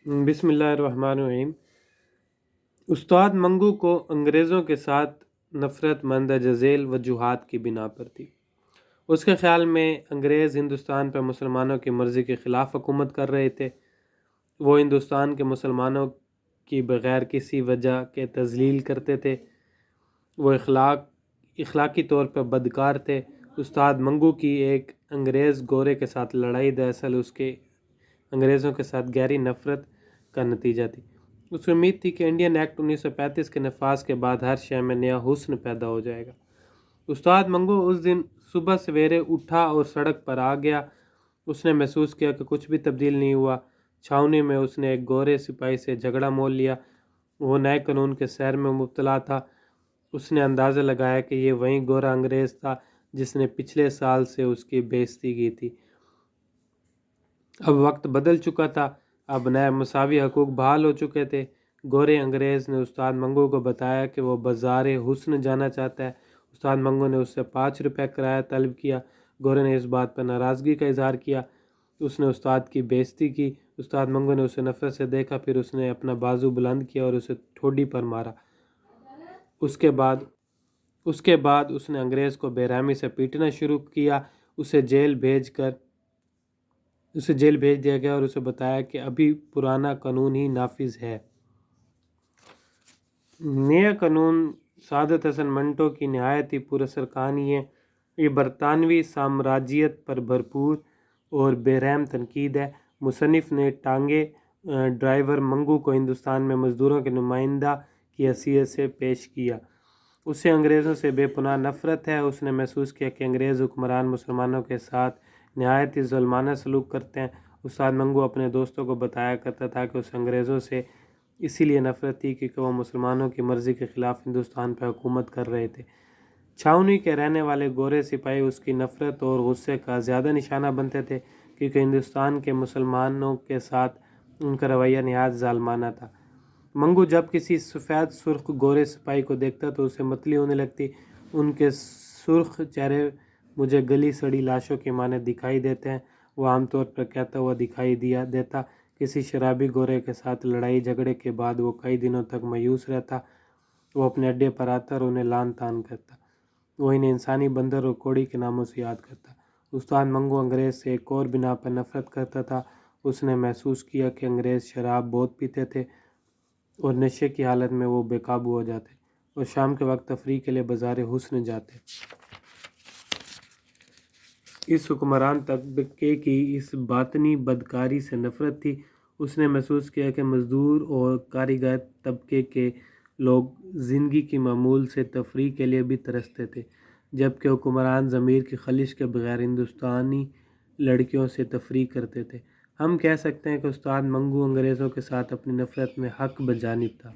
بسم اللہ الرحمن الرحیم۔ استاد منگو کو انگریزوں کے ساتھ نفرت مندرجہ ذیل وجوہات کی بنا پر تھی۔ اس کے خیال میں انگریز ہندوستان پر مسلمانوں کی مرضی کے خلاف حکومت کر رہے تھے۔ وہ ہندوستان کے مسلمانوں کی بغیر کسی وجہ کے تذلیل کرتے تھے۔ وہ اخلاقی طور پر بدکار تھے۔ استاد منگو کی ایک انگریز گورے کے ساتھ لڑائی دراصل اس کے انگریزوں کے ساتھ گہری نفرت کا نتیجہ تھی۔ اس کو امید تھی کہ انڈین ایکٹ 1935 کے نفاذ کے بعد ہر شے میں نیا حسن پیدا ہو جائے گا۔ استاد منگو اس دن صبح سویرے اٹھا اور سڑک پر آ گیا۔ اس نے محسوس کیا کہ کچھ بھی تبدیل نہیں ہوا۔ چھاؤنی میں اس نے ایک گورے سپاہی سے جھگڑا مول لیا۔ وہ نئے قانون کے سیر میں مبتلا تھا۔ اس نے اندازہ لگایا کہ یہ وہی گورا انگریز تھا جس نے پچھلے سال سے اس کی بے عزتی کی تھی۔ اب وقت بدل چکا تھا۔ اب نئے مساوی حقوق بحال ہو چکے تھے۔ گورے انگریز نے استاد منگو کو بتایا کہ وہ بازار حسن جانا چاہتا ہے۔ استاد منگو نے اس سے 5 روپے کرایہ طلب کیا۔ گورے نے اس بات پر ناراضگی کا اظہار کیا۔ اس نے استاد کی بے عزتی کی۔ استاد منگو نے اسے نفرت سے دیکھا، پھر اس نے اپنا بازو بلند کیا اور اسے ٹھوڈی پر مارا۔ اس کے بعد اس نے انگریز کو بے رحمی سے پیٹنا شروع کیا۔ اسے جیل بھیج دیا گیا اور اسے بتایا کہ ابھی پرانا قانون ہی نافذ ہے۔ نیا قانون سعادت حسن منٹو کی نہایت ہی پراثر کہانی ہے۔ یہ برطانوی سامراجیت پر بھرپور اور بے رحم تنقید ہے۔ مصنف نے ٹانگے ڈرائیور منگو کو ہندوستان میں مزدوروں کے نمائندہ کی حیثیت سے پیش کیا۔ اسے انگریزوں سے بے پناہ نفرت ہے۔ اس نے محسوس کیا کہ انگریز حکمران مسلمانوں کے ساتھ نہایت ہی ظالمانہ سلوک کرتے ہیں۔ استاد منگو اپنے دوستوں کو بتایا کرتا تھا کہ اسے انگریزوں سے اسی لیے نفرت تھی کیونکہ وہ مسلمانوں کی مرضی کے خلاف ہندوستان پر حکومت کر رہے تھے۔ چھاؤنی کے رہنے والے گورے سپاہی اس کی نفرت اور غصے کا زیادہ نشانہ بنتے تھے کیونکہ ہندوستان کے مسلمانوں کے ساتھ ان کا رویہ نہایت ظالمانہ تھا۔ منگو جب کسی سفید سرخ گورے سپاہی کو دیکھتا تو اسے متلی ہونے لگتی۔ ان کے سرخ چہرے مجھے گلی سڑی لاشوں کی مانند دکھائی دیتے ہیں، وہ عام طور پر کہتا ہوا دکھائی دیتا۔ کسی شرابی گورے کے ساتھ لڑائی جھگڑے کے بعد وہ کئی دنوں تک مایوس رہتا۔ وہ اپنے اڈے پر آتا اور انہیں لعن طعن کرتا۔ وہ انہیں انسانی بندر اور کوڑی کے ناموں سے یاد کرتا۔ استاد منگو انگریز سے ایک اور بنا پر نفرت کرتا تھا۔ اس نے محسوس کیا کہ انگریز شراب بہت پیتے تھے اور نشے کی حالت میں وہ بے قابو ہو جاتے اور شام کے وقت تفریح کے لیے بازار حسن جاتے۔ اس حکمران طبقے کی اس باطنی بدکاری سے نفرت تھی۔ اس نے محسوس کیا کہ مزدور اور کاریگر طبقے کے لوگ زندگی کی معمول سے تفریح کے لیے بھی ترستے تھے، جبکہ حکمران ضمیر کی خلش کے بغیر ہندوستانی لڑکیوں سے تفریح کرتے تھے۔ ہم کہہ سکتے ہیں کہ استاد منگو انگریزوں کے ساتھ اپنی نفرت میں حق بجانب تھا۔